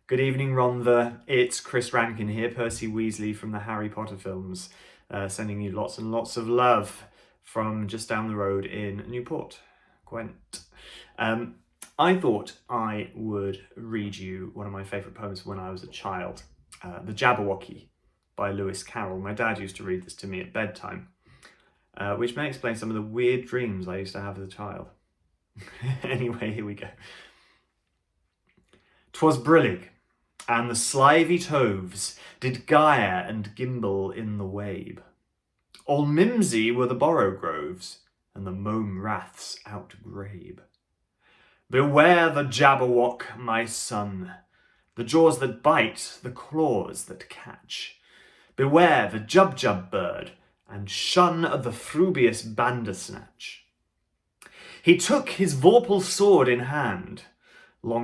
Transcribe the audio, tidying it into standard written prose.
Good evening, Rhondda. It's Chris Rankin here, Percy Weasley from the Harry Potter films, sending you lots and lots of love from just down the road in Newport, Gwent. I thought I would read you one of my favourite poems when I was a child, The Jabberwocky by Lewis Carroll. My dad used to read this to me at bedtime, which may explain some of the weird dreams I used to have as a child. Anyway, here we go. 'Twas brillig, and the slithy toves did gyre and gimble in the wabe. All mimsy were the borogroves, and the mome raths outgrabe. Beware the Jabberwock, my son, the jaws that bite, the claws that catch. Beware the Jubjub bird, and shun the frubious Bandersnatch. He took his vorpal sword in hand, long